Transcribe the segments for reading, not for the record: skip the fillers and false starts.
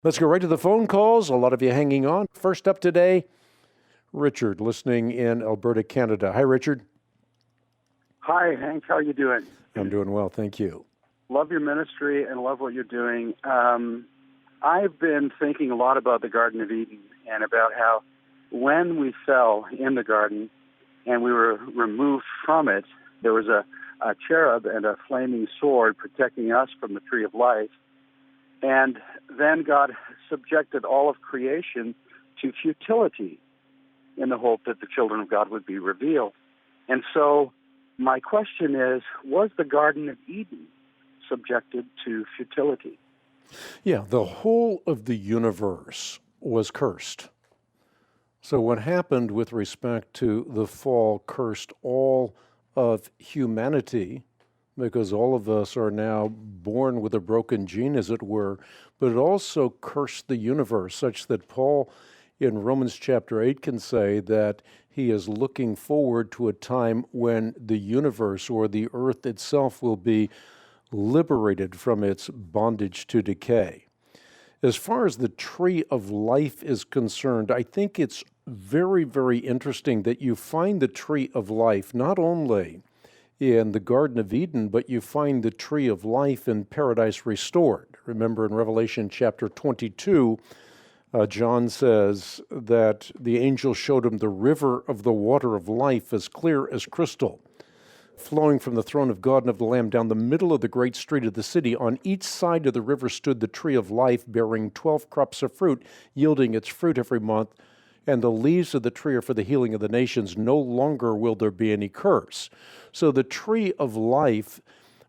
Let's go right to the phone calls. A lot of you hanging on. First up today, Richard, listening in Alberta, Canada. Hi, Richard. Hi, Hank. How are you doing? I'm doing well, thank you. Love your ministry and love what you're doing. I've been thinking a lot about the Garden of Eden and about how when we fell in the garden and we were removed from it, there was a cherub and a flaming sword protecting us from the tree of life. And then God subjected all of creation to futility in the hope that the children of God would be revealed. And so my question is, was the Garden of Eden subjected to futility? Yeah, the whole of the universe was cursed. So what happened with respect to the fall cursed all of humanity, because all of us are now born with a broken gene, as it were, but it also cursed the universe, such that Paul in Romans chapter 8 can say that he is looking forward to a time when the universe or the earth itself will be liberated from its bondage to decay. As far as the tree of life is concerned, I think it's very, very interesting that you find the tree of life not only in the Garden of Eden, but you find the tree of life in Paradise Restored. Remember in Revelation chapter 22, John says that the angel showed him the river of the water of life as clear as crystal, flowing from the throne of God and of the Lamb down the middle of the great street of the city. On each side of the river stood the tree of life, bearing 12 crops of fruit, yielding its fruit every month. And the leaves of the tree are for the healing of the nations. No longer will there be any curse. So the tree of life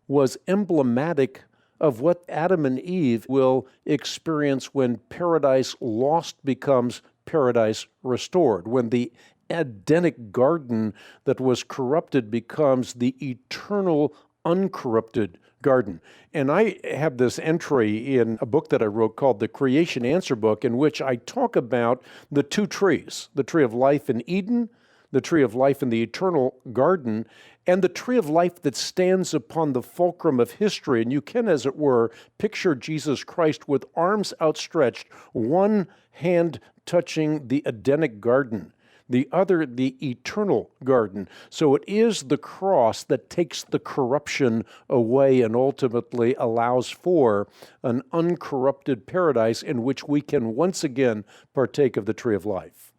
was emblematic of what Adam and Eve will experience when paradise lost becomes paradise restored, when the Edenic garden that was corrupted becomes the eternal, uncorrupted garden. And I have this entry in a book that I wrote called The Creation Answer Book, in which I talk about the two trees, the tree of life in Eden, the tree of life in the eternal garden, and the tree of life that stands upon the fulcrum of history. And you can, as it were, picture Jesus Christ with arms outstretched, one hand touching the Edenic garden, the other the eternal garden. So it is the cross that takes the corruption away and ultimately allows for an uncorrupted paradise in which we can once again partake of the tree of life.